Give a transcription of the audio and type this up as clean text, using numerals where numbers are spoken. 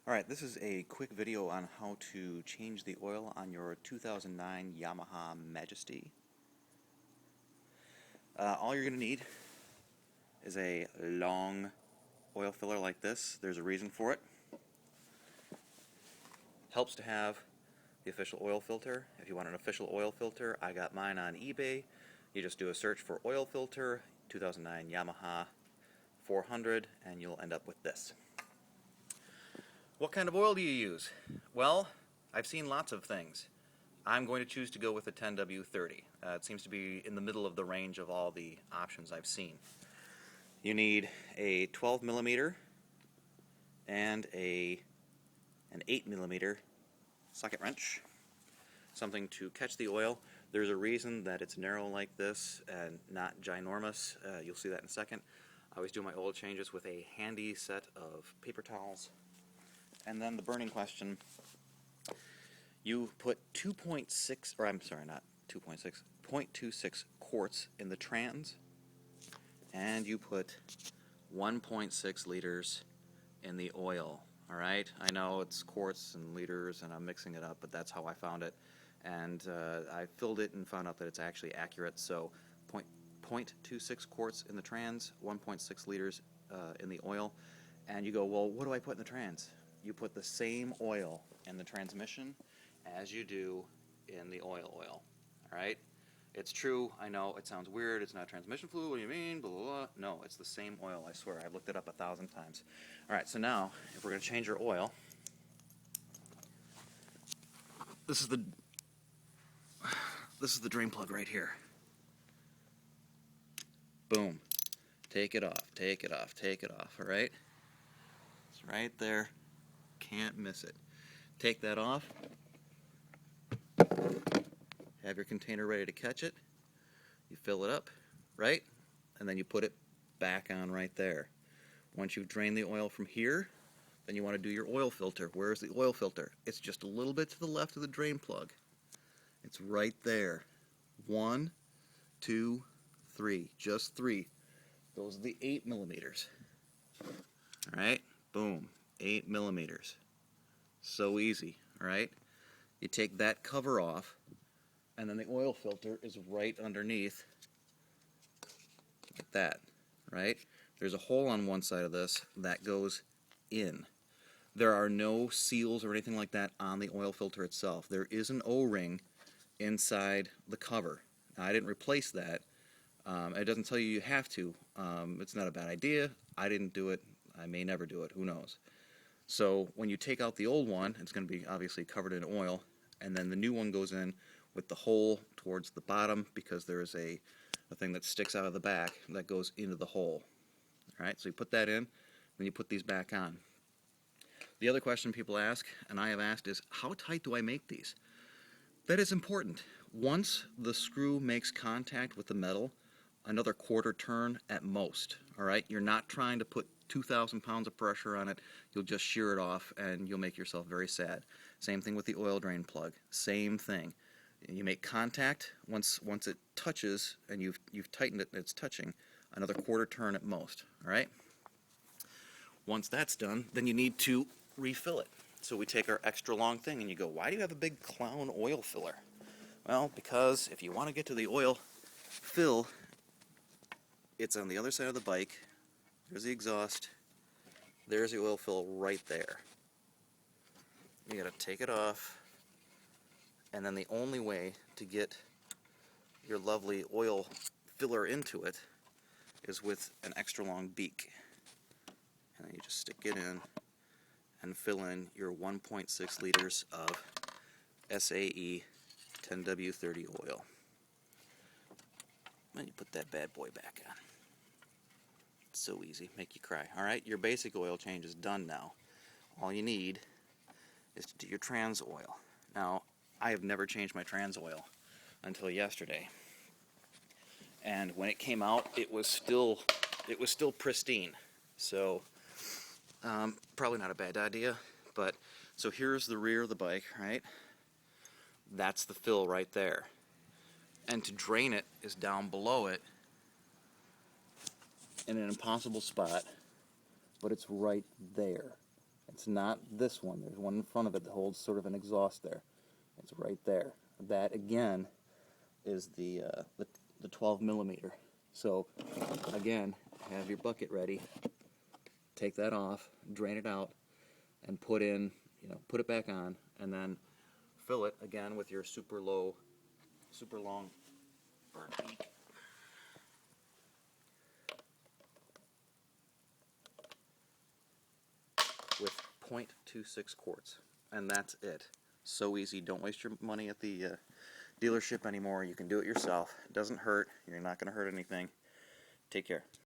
Alright, this is a quick video on how to change the oil on your 2009 Yamaha Majesty. All you're going to need is a long oil filler like this. There's a reason for it. Helps to have the official oil filter. If you want an official oil filter, I got mine on eBay. You just do a search for oil filter, 2009 Yamaha 400, and you'll end up with this. What kind of oil do you use? Well, I've seen lots of things. I'm going to choose to go with the 10W30. It seems to be in the middle of the range of all the options I've seen. You need a 12 millimeter and an 8 millimeter socket wrench, something to catch the oil. There's a reason that it's narrow like this and not ginormous. You'll see that in a second. I always do my oil changes with a handy set of paper towels. And then the burning question, you put 0.26 quarts in the trans, and you put 1.6 liters in the oil. Alright, I know it's quarts and liters and I'm mixing it up, but that's how I found it. And I filled it and found out that it's actually accurate. So 0.26 quarts in the trans, 1.6 liters in the oil. And you go, well, what do I put in the trans? You put the same oil in the transmission as you do in the oil. Alright? It's true, I know, it sounds weird, it's not transmission fluid, what do you mean, blah, blah, blah. No, it's the same oil, I swear. I've looked it up 1,000 times. Alright, so now, if we're going to change your oil, this is the drain plug right here. Boom. Take it off, take it off, take it off, alright? It's right there. Can't miss it. Take that off. Have your container ready to catch it. You fill it up, right? And then you put it back on right there. Once you've drained the oil from here, then you want to do your oil filter. Where's the oil filter? It's just a little bit to the left of the drain plug. It's right there. 1, 2, 3. Just 3. Those are the 8 millimeters. Alright? Boom. 8 millimeters. So easy, alright? You take that cover off, and then the oil filter is right underneath, like that, right? There's a hole on one side of this that goes in. There are no seals or anything like that on the oil filter itself. There is an O-ring inside the cover. Now, I didn't replace that. It doesn't tell you have to. It's not a bad idea. I didn't do it. I may never do it. Who knows? So when you take out the old one, it's going to be obviously covered in oil, and then the new one goes in with the hole towards the bottom because there is a thing that sticks out of the back that goes into the hole. Alright, so you put that in, then you put these back on. The other question people ask, and I have asked, is how tight do I make these? That is important. Once the screw makes contact with the metal, another quarter turn at most. Alright, you're not trying to put 2,000 pounds of pressure on it. You'll just shear it off and you'll make yourself very sad. Same thing with the oil drain plug. Same thing. You make contact. Once it touches and you've tightened it and it's touching, another quarter turn at most. Alright? Once that's done, then you need to refill it. So we take our extra long thing and you go, why do you have a big clown oil filler? Well, because if you want to get to the oil fill, it's on the other side of the bike. There's the exhaust. There's the oil fill right there. You gotta take it off, and then the only way to get your lovely oil filler into it is with an extra long beak. And then you just stick it in and fill in your 1.6 liters of SAE 10W30 oil. Then you put that bad boy back on. It's so easy, make you cry. Alright, your basic oil change is done now. All you need is to do your trans oil. Now, I have never changed my trans oil until yesterday. And when it came out, it was still pristine. So, probably not a bad idea. But, so here's the rear of the bike, right? That's the fill right there. And to drain it is down below it in an impossible spot, but it's right there. It's not this one. There's one in front of it that holds sort of an exhaust there. It's right there. That again is the 12 millimeter. So again, have your bucket ready. Take that off, drain it out, and put it back on, and then fill it again with your super long bird beak. With 0.26 quarts, and that's it. So easy. Don't waste your money at the dealership anymore. You can do it yourself. It doesn't hurt. You're not going to hurt anything. Take care.